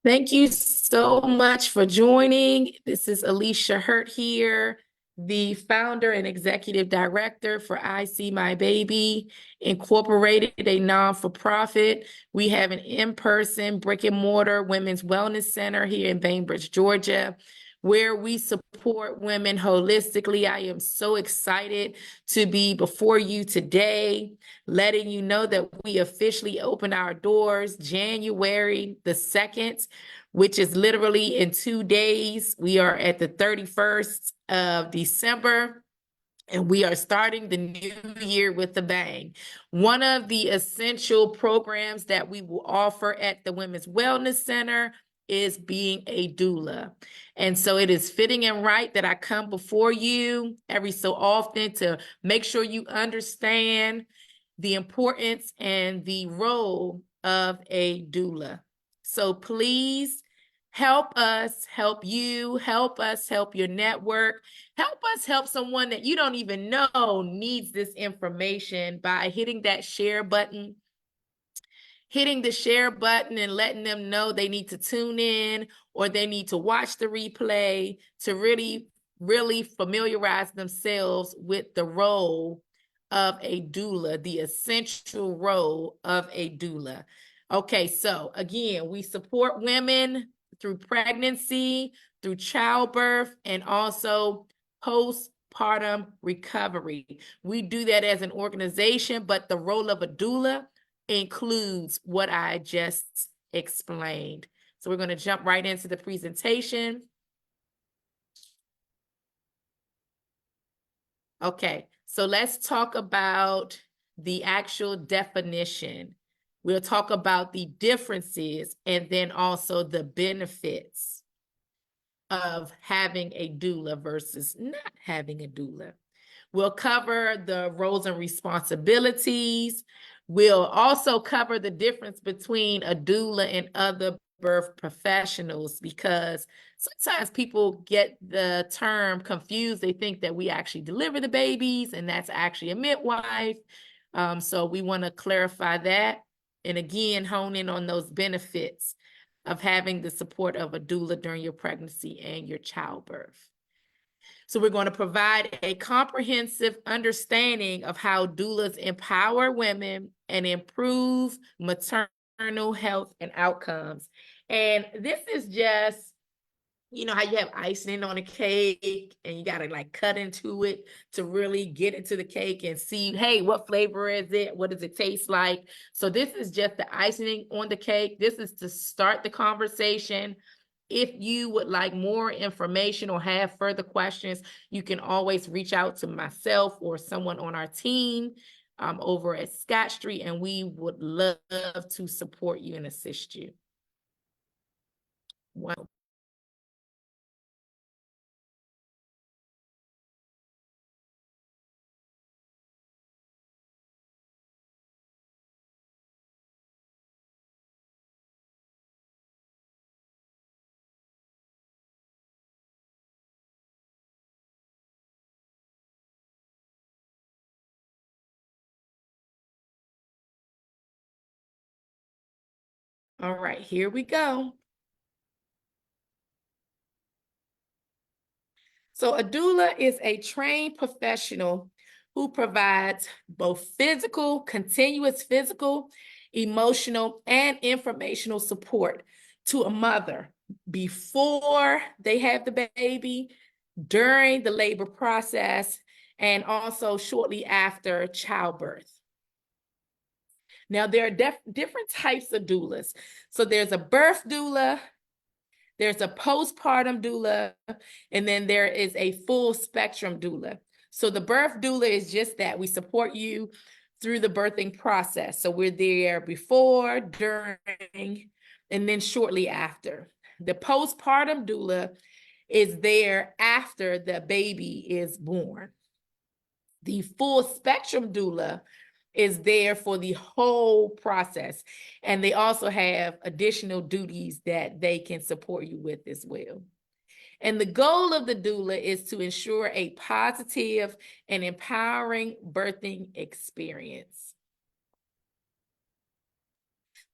Thank you so much for joining. This is Alicia Hurt here, the founder and executive director for I See My Baby Incorporated, a non-for-profit. We have an in-person brick and mortar women's wellness center here in Bainbridge, Georgia, where we support women holistically. I am so excited to be before you today, letting you know that we officially open our doors January the 2nd, which is literally in 2 days. We are at the 31st of December. And we are starting the new year with a bang. One of the essential programs that we will offer at the Women's Wellness Center is being a doula. And so it is fitting and right that I come before you every so often to make sure you understand the importance and the role of a doula. So please help us help you, help us help your network, help us help someone that you don't even know needs this information by hitting that share button, hitting the share button and letting them know they need to tune in or they need to watch the replay to really familiarize themselves with the role of a doula, the essential role of a doula. Okay, so again, we support women through pregnancy, through childbirth, and also postpartum recovery. We do that as an organization, but the role of a doula includes what I just explained. So we're going to jump right into the presentation. Okay, so let's talk about the actual definition. We'll talk about the differences and then also the benefits of having a doula versus not having a doula. We'll cover the roles and responsibilities. We'll also cover the difference between a doula and other birth professionals, because sometimes people get the term confused. They think that we actually deliver the babies and that's actually a midwife. So we want to clarify that. And again, hone in on those benefits of having the support of a doula during your pregnancy and your childbirth. So we're going to provide a comprehensive understanding of how doulas empower women and improve maternal health and outcomes. And this is just, you know, how you have icing on a cake and you got to like cut into it to really get into the cake and see, hey, what flavor is it? What does it taste like? So this is just the icing on the cake. This is to start the conversation. If you would like more information or have further questions, you can always reach out to myself or someone on our team over at Scott Street, and we would love to support you and assist you. Wow. All right, here we go. So a doula is a trained professional who provides both continuous physical, emotional, and informational support to a mother before they have the baby, during the labor process, and also shortly after childbirth. Now, there are different types of doulas. So there's a birth doula, there's a postpartum doula, and then there is a full spectrum doula. So the birth doula is just that. We support you through the birthing process. So we're there before, during, and then shortly after. The postpartum doula is there after the baby is born. The full spectrum doula is there for the whole process. And they also have additional duties that they can support you with as well. And the goal of the doula is to ensure a positive and empowering birthing experience.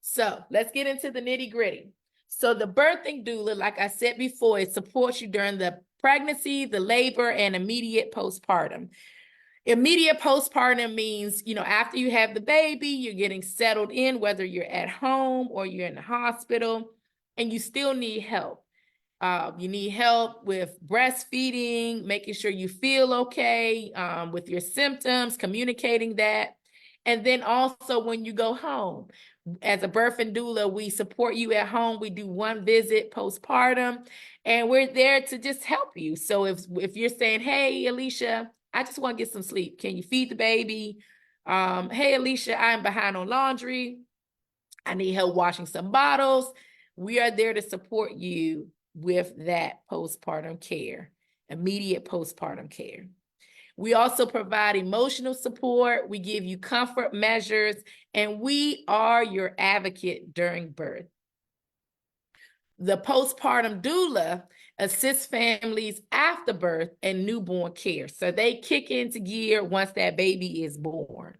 So let's get into the nitty-gritty. So the birthing doula, like I said before, it supports you during the pregnancy, the labor, and immediate postpartum. Immediate postpartum means, after you have the baby, you're getting settled in, whether you're at home or you're in the hospital, and you still need help. You need help with breastfeeding, making sure you feel okay, with your symptoms, communicating that. And then also when you go home, as a birth and doula, we support you at home. We do one visit postpartum, and we're there to just help you. So if you're saying, hey, Alicia, I just want to get some sleep. Can you feed the baby? Hey, Alicia, I'm behind on laundry. I need help washing some bottles. We are there to support you with that postpartum care, immediate postpartum care. We also provide emotional support. We give you comfort measures, and we are your advocate during birth. The postpartum doula assists families after birth and newborn care. So they kick into gear once that baby is born.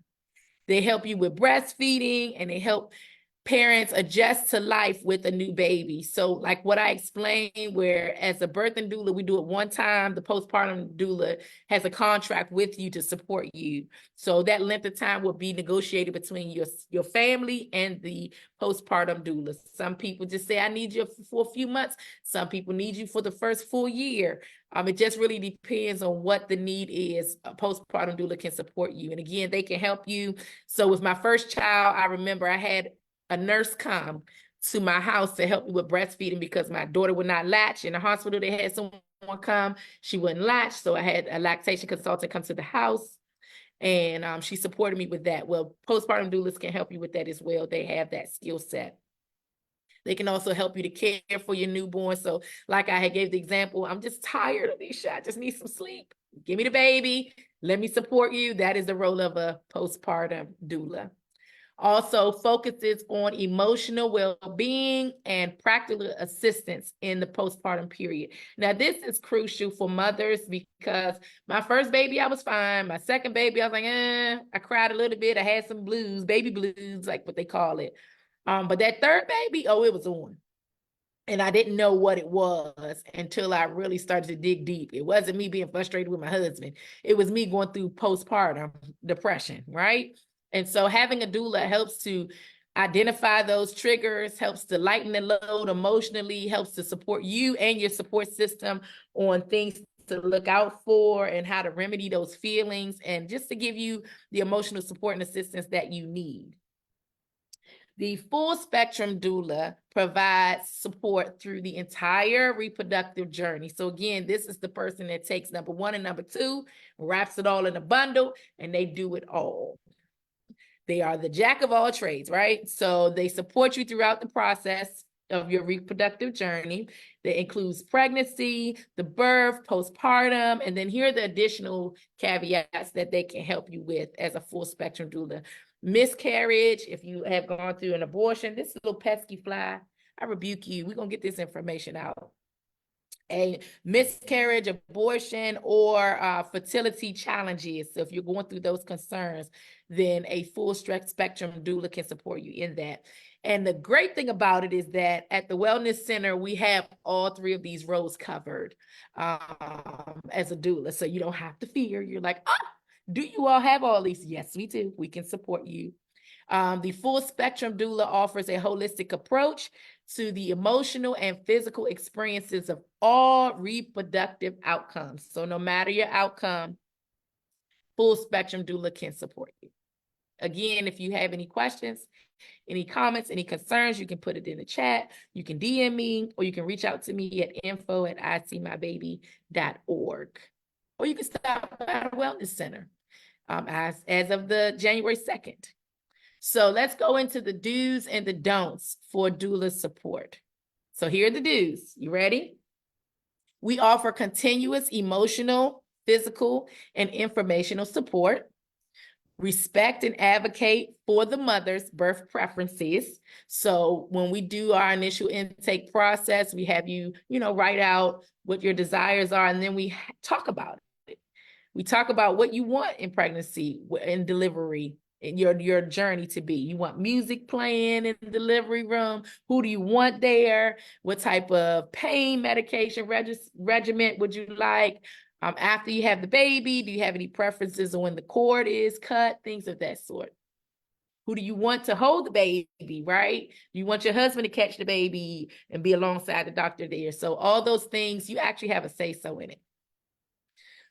They help you with breastfeeding, and they help parents adjust to life with a new baby. So like what I explained, where as a birthing doula, we do it one time, the postpartum doula has a contract with you to support you. So that length of time will be negotiated between your family and the postpartum doula. Some people just say, I need you for a few months. Some people need you for the first full year. It just really depends on what the need is. A postpartum doula can support you. And again, they can help you. So with my first child, I remember I had a nurse come to my house to help me with breastfeeding because my daughter would not latch. In the hospital, they had someone come. She wouldn't latch. So I had a lactation consultant come to the house, and she supported me with that. Well, postpartum doulas can help you with that as well. They have that skill set. They can also help you to care for your newborn. So like I had gave the example, I'm just tired, Alicia. I just need some sleep. Give me the baby. Let me support you. That is the role of a postpartum doula. Also focuses on emotional well-being and practical assistance in the postpartum period. Now, this is crucial for mothers because my first baby, I was fine. My second baby, I was like, I cried a little bit. I had some blues, baby blues, like what they call it. But that third baby, it was on. And I didn't know what it was until I really started to dig deep. It wasn't me being frustrated with my husband. It was me going through postpartum depression, right? And so having a doula helps to identify those triggers, helps to lighten the load emotionally, helps to support you and your support system on things to look out for and how to remedy those feelings, and just to give you the emotional support and assistance that you need. The full spectrum doula provides support through the entire reproductive journey. So again, this is the person that takes number one and number two, wraps it all in a bundle, and they do it all. They are the jack of all trades, right? So they support you throughout the process of your reproductive journey. That includes pregnancy, the birth, postpartum, and then here are the additional caveats that they can help you with as a full spectrum doula. Miscarriage, if you have gone through an abortion, this little pesky fly, I rebuke you. We're going to get this information out. A miscarriage, abortion, or fertility challenges. So if you're going through those concerns, then a full spectrum doula can support you in that. And the great thing about it is that at the Wellness Center, we have all three of these roles covered as a doula. So you don't have to fear. You're like, do you all have all these? Yes, we do. We can support you. The full spectrum doula offers a holistic approach to the emotional and physical experiences of all reproductive outcomes. So no matter your outcome, full spectrum doula can support you. Again, if you have any questions, any comments, any concerns, you can put it in the chat. You can DM me, or you can reach out to me at info@iseemybaby.org. Or you can stop by the Wellness Center as of the January 2nd. So let's go into the do's and the don'ts for doula support. So here are the do's. You ready? We offer continuous emotional, physical, and informational support. Respect and advocate for the mother's birth preferences. So when we do our initial intake process, we have you, write out what your desires are, and then we talk about it. We talk about what you want in pregnancy and delivery. your journey to be? You want music playing in the delivery room? Who do you want there? What type of pain medication regimen would you like? After you have the baby, do you have any preferences on when the cord is cut? Things of that sort. Who do you want to hold the baby, right? Do you want your husband to catch the baby and be alongside the doctor there? So all those things, you actually have a say-so in it.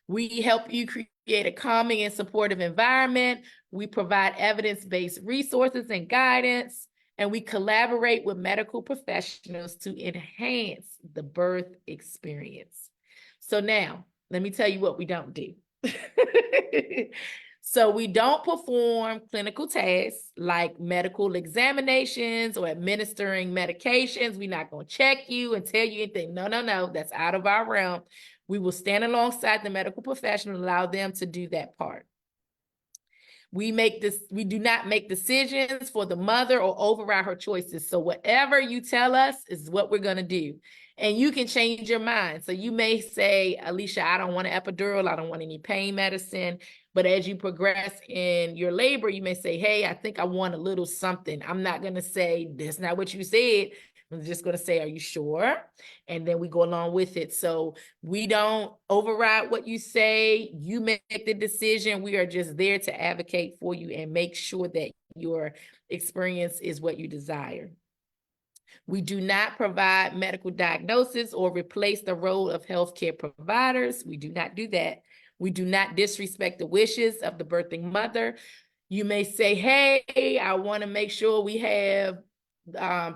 We help you create a calming and supportive environment. We provide evidence-based resources and guidance, and we collaborate with medical professionals to enhance the birth experience. So now, let me tell you what we don't do. So we don't perform clinical tasks like medical examinations or administering medications. We're not going to check you and tell you anything. No, no, no. That's out of our realm. We will stand alongside the medical professional and allow them to do that part. We do not make decisions for the mother or override her choices. So whatever you tell us is what we're going to do. And you can change your mind. So you may say, Alicia, I don't want an epidural. I don't want any pain medicine. But as you progress in your labor, you may say, hey, I think I want a little something. I'm not going to say, that's not what you said. I'm just going to say, are you sure? And then we go along with it. So we don't override what you say. You make the decision. We are just there to advocate for you and make sure that your experience is what you desire. We do not provide medical diagnosis or replace the role of healthcare providers. We do not do that. We do not disrespect the wishes of the birthing mother. You may say, hey, I want to make sure we have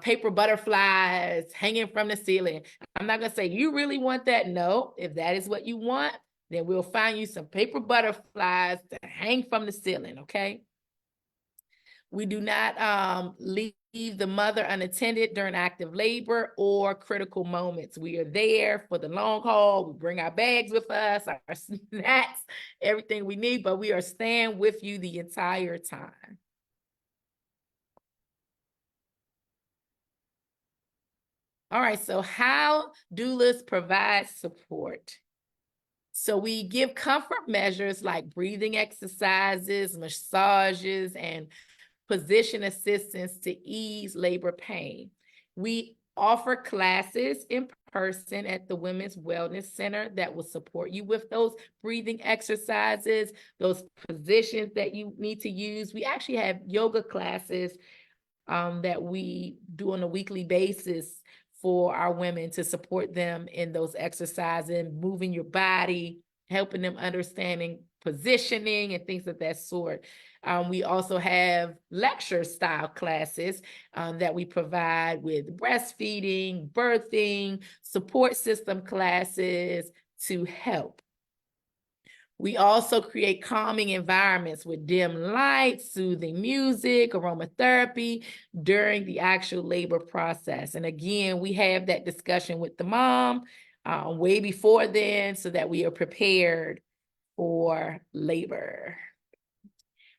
paper butterflies hanging from the ceiling. I'm not going to say, you really want that? No, if that is what you want, then we'll find you some paper butterflies to hang from the ceiling, okay? We do not leave the mother unattended during active labor or critical moments. We are there for the long haul. We bring our bags with us, our snacks, everything we need, but we are staying with you the entire time. All right, so how doulas provide support? So we give comfort measures like breathing exercises, massages, and position assistance to ease labor pain. We offer classes in person at the Women's Wellness Center that will support you with those breathing exercises, those positions that you need to use. We actually have yoga classes that we do on a weekly basis for our women to support them in those exercises, moving your body, helping them understanding positioning and things of that sort. We also have lecture style classes that we provide with breastfeeding, birthing, support system classes to help. We also create calming environments with dim lights, soothing music, aromatherapy during the actual labor process. And again, we have that discussion with the mom way before then so that we are prepared for labor.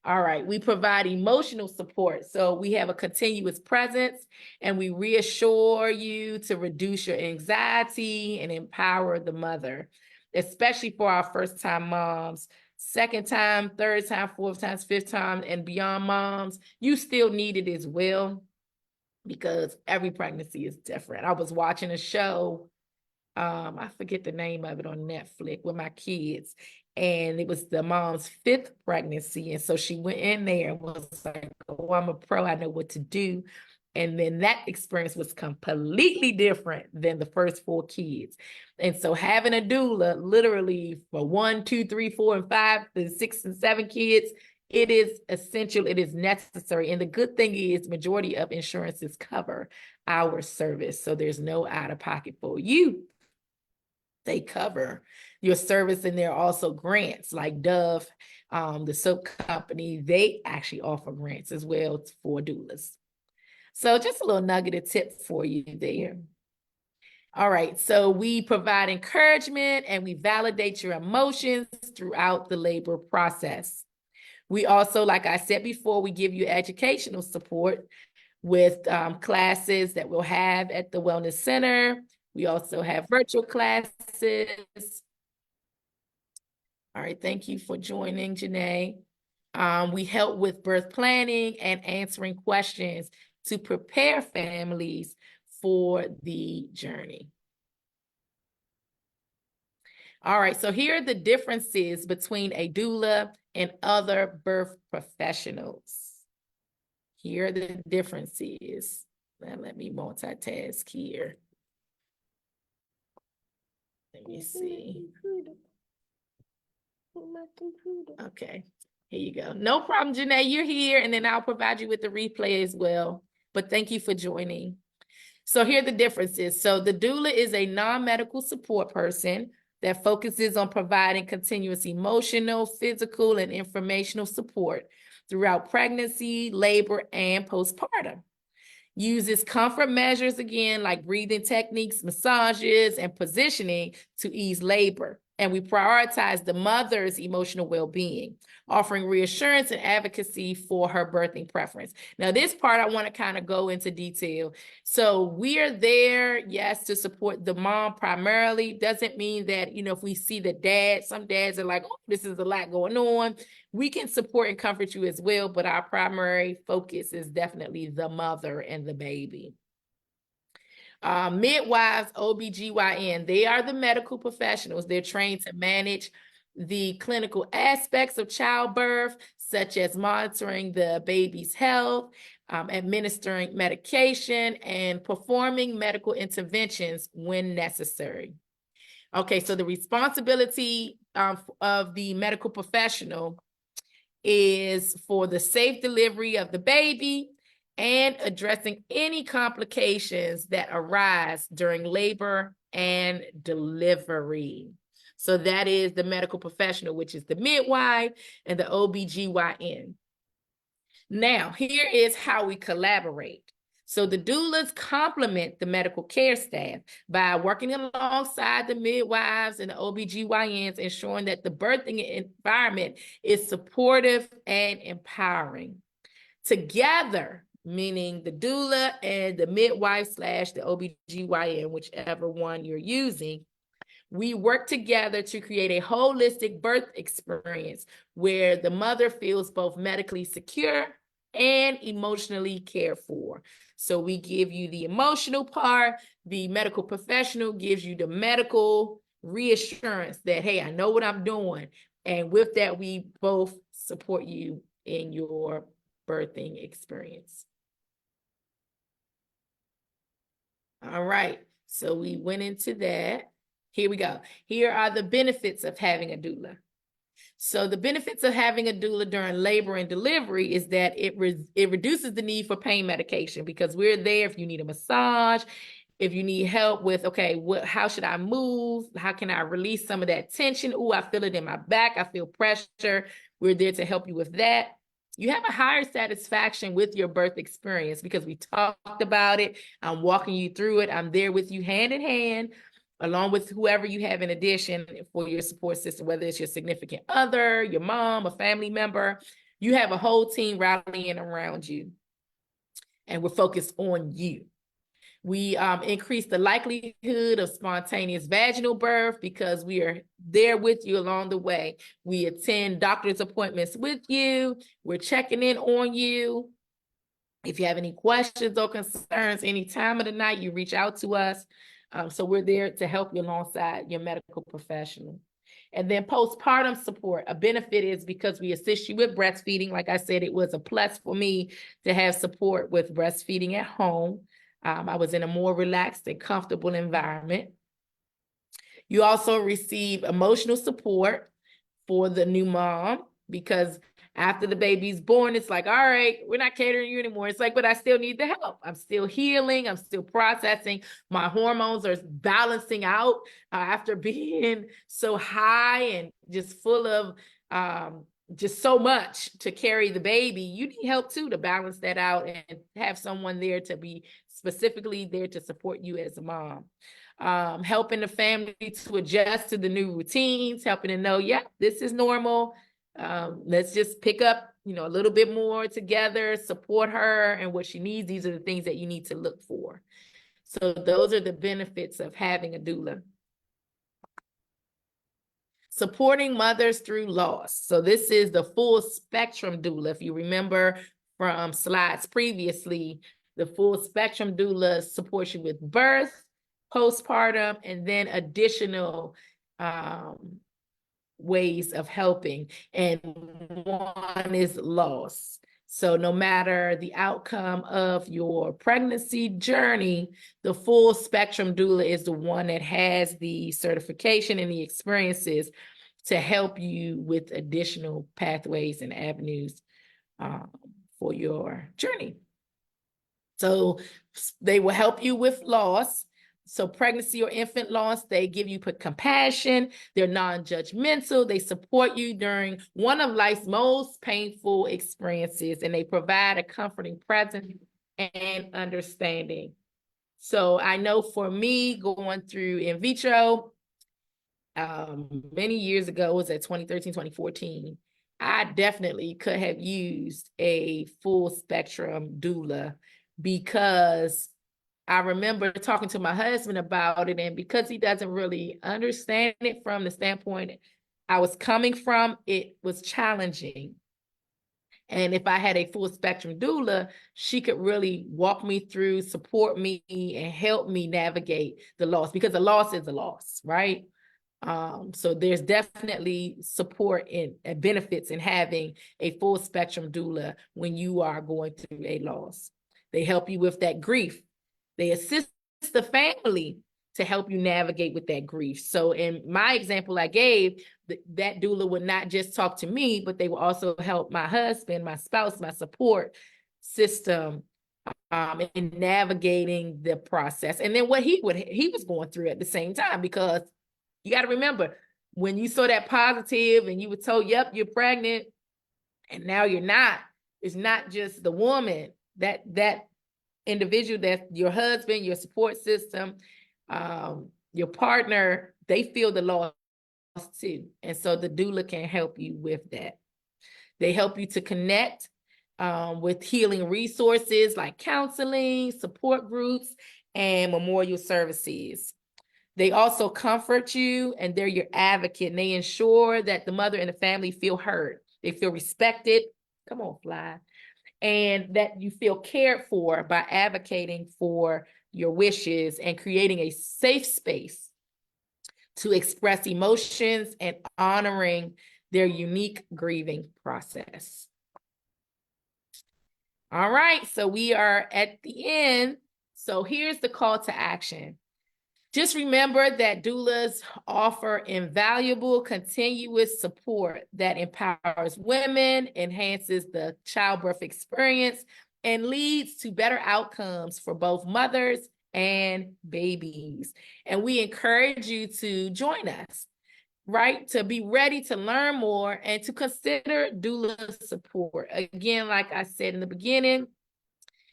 All right, we provide emotional support. So we have a continuous presence and we reassure you to reduce your anxiety and empower the mother, especially for our first-time moms. Second time, third time, fourth time, fifth time, and beyond moms, you still need it as well because every pregnancy is different. I was watching a show, I forget the name of it on Netflix with my kids, and it was the mom's fifth pregnancy. And so she went in there and was like, oh, I'm a pro, I know what to do. And then that experience was completely different than the first four kids. And so having a doula literally for 1, 2, 3, 4, and 5, the 6 and 7 kids, it is essential, it is necessary. And the good thing is majority of insurances cover our service. So there's no out of pocket for you. They cover your service, and there are also grants like Dove, the soap company, they actually offer grants as well for doulas. So just a little nugget of tip for you there. All right, so we provide encouragement and we validate your emotions throughout the labor process. We also, like I said before, we give you educational support with classes that we'll have at the Wellness Center. We also have virtual classes. All right, thank you for joining, Janae. We help with birth planning and answering questions to prepare families for the journey. All right, so here are the differences between a doula and other birth professionals. Here are the differences. Now let me multitask here. Let me see. Okay, here you go. No problem, Janae, you're here, and then I'll provide you with the replay as well. But thank you for joining. So here are the differences. So the doula is a non-medical support person that focuses on providing continuous emotional, physical, and informational support throughout pregnancy, labor, and postpartum. Uses comfort measures, again, like breathing techniques, massages, and positioning to ease labor. And we prioritize the mother's emotional well-being, offering reassurance and advocacy for her birthing preference. Now, this part I want to kind of go into detail. So we are there, yes, to support the mom primarily. Doesn't mean that, you know, if we see the dad, some dads are like, oh, this is a lot going on. We can support and comfort you as well, but our primary focus is definitely the mother and the baby. Midwives, OBGYN, they are the medical professionals. They're trained to manage the clinical aspects of childbirth, such as monitoring the baby's health, administering medication, and performing medical interventions when necessary. Okay, so the responsibility of the medical professional is for the safe delivery of the baby and addressing any complications that arise during labor and delivery. So that is the medical professional, which is the midwife and the OBGYN. Now, here is how we collaborate. So the doulas complement the medical care staff by working alongside the midwives and the OBGYNs, ensuring that the birthing environment is supportive and empowering. Together, meaning the doula and the midwife / the OBGYN, whichever one you're using, we work together to create a holistic birth experience where the mother feels both medically secure and emotionally cared for. So we give you the emotional part, the medical professional gives you the medical reassurance that, hey, I know what I'm doing. And with that, we both support you in your birthing experience. All right, so we went into that. Here we go. Here are the benefits of having a doula. So the benefits of having a doula during labor and delivery is that it reduces the need for pain medication, because we're there if you need a massage, if you need help with, okay, how should I move? How can I release some of that tension? Oh, I feel it in my back. I feel pressure. We're there to help you with that. You have a higher satisfaction with your birth experience because we talked about it. I'm walking you through it. I'm there with you hand in hand, along with whoever you have in addition for your support system, whether it's your significant other, your mom, a family member. You have a whole team rallying around you, and we're focused on you. We increase the likelihood of spontaneous vaginal birth because we are there with you along the way. We attend doctor's appointments with you. We're checking in on you. If you have any questions or concerns, any time of the night, you reach out to us. So we're there to help you alongside your medical professional. And then postpartum support, a benefit is because we assist you with breastfeeding. Like I said, it was a plus for me to have support with breastfeeding at home. I was in a more relaxed and comfortable environment. You also receive emotional support for the new mom, because after the baby's born, it's like, all right, we're not catering you anymore. It's like, but I still need the help. I'm still healing. I'm still processing. My hormones are balancing out after being so high and just full of just so much to carry the baby. You need help too to balance that out and have someone there to be specifically there to support you as a mom. Helping the family to adjust to the new routines, helping to know, yeah, this is normal. Let's just pick up, a little bit more together, support her and what she needs. These are the things that you need to look for. So those are the benefits of having a doula. supporting mothers through loss. So this is the full spectrum doula. If you remember from slides previously, the full spectrum doula supports you with birth, postpartum, and then additional ways of helping. And one is loss. So no matter the outcome of your pregnancy journey, the full spectrum doula is the one that has the certification and the experiences to help you with additional pathways and avenues for your journey. So they will help you with loss. So pregnancy or infant loss, they give you compassion. They're non-judgmental. They support you during one of life's most painful experiences, and they provide a comforting presence and understanding. So I know for me, going through in vitro, many years ago, it was at 2013, 2014, I definitely could have used a full spectrum doula, because I remember talking to my husband about it, and because he doesn't really understand it from the standpoint I was coming from, it was challenging. And if I had a full spectrum doula, she could really walk me through, support me, and help me navigate the loss, because a loss is a loss, right? So there's definitely support and benefits in having a full spectrum doula when you are going through a loss. They help you with that grief. They assist the family to help you navigate with that grief. So in my example I gave, that doula would not just talk to me, but they will also help my husband, my spouse, my support system in navigating the process. And then what he was going through at the same time, because you got to remember, when you saw that positive and you were told, yep, you're pregnant, and now you're not, it's not just the woman, that individual, that your husband, your support system, your partner, they feel the loss too. And so the doula can help you with that. They help you to connect with healing resources like counseling, support groups, and memorial services. They also comfort you, and they're your advocate, and they ensure that the mother and the family feel heard. They feel respected. Come on, Fly. And that you feel cared for by advocating for your wishes and creating a safe space to express emotions and honoring their unique grieving process. All right, so we are at the end. So here's the call to action. Just remember that doulas offer invaluable continuous support that empowers women, enhances the childbirth experience, and leads to better outcomes for both mothers and babies. And we encourage you to join us, right? To be ready to learn more and to consider doula support. Again, like I said in the beginning,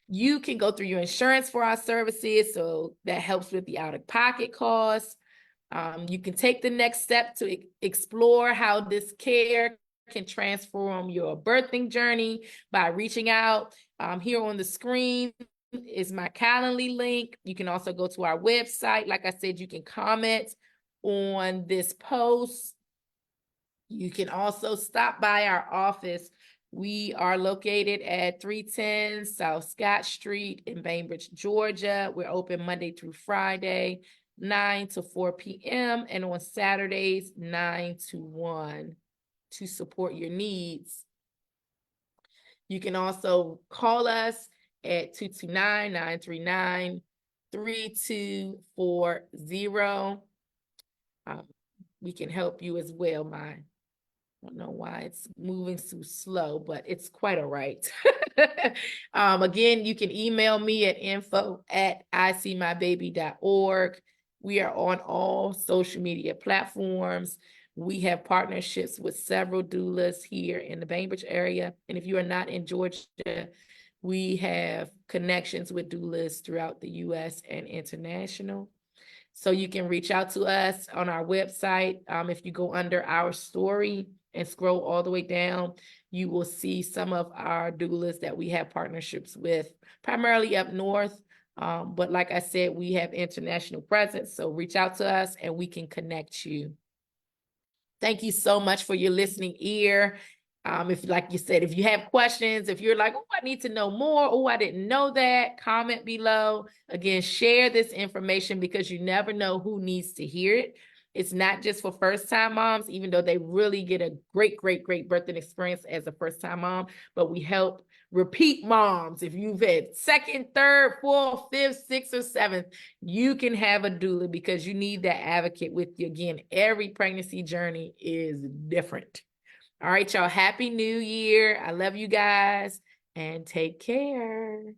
you can go through your insurance for our services, so that helps with the out-of-pocket costs. You can take the next step to explore how this care can transform your birthing journey by reaching out. Here on the screen is my Calendly link. You can also go to our website. Like I said, you can comment on this post. You can also stop by our office. We are located at 310 South Scott Street in Bainbridge, Georgia. We're open Monday through Friday, 9 to 4 p.m. and on Saturdays, 9 to 1 to support your needs. You can also call us at 229-939-3240. We can help you as well. I don't know why it's moving so slow, but it's quite all right. Again, you can email me at info@icmybaby.org. We are on all social media platforms. We have partnerships with several doulas here in the Bainbridge area. And if you are not in Georgia, we have connections with doulas throughout the U.S. and international. So you can reach out to us on our website. If you go under our story and scroll all the way down, you will see some of our doulas that we have partnerships with, primarily up north. But like I said, we have international presence. So reach out to us and we can connect you. Thank you so much for your listening ear. If, like you said, if you have questions, if you're like, oh, I need to know more, oh, I didn't know that, comment below. Again, share this information because you never know who needs to hear it. It's not just for first-time moms, even though they really get a great, great, great birthing experience as a first-time mom, but we help repeat moms. If you've had second, third, fourth, fifth, sixth, or seventh, you can have a doula because you need that advocate with you. Again, every pregnancy journey is different. All right, y'all. Happy New Year. I love you guys and take care.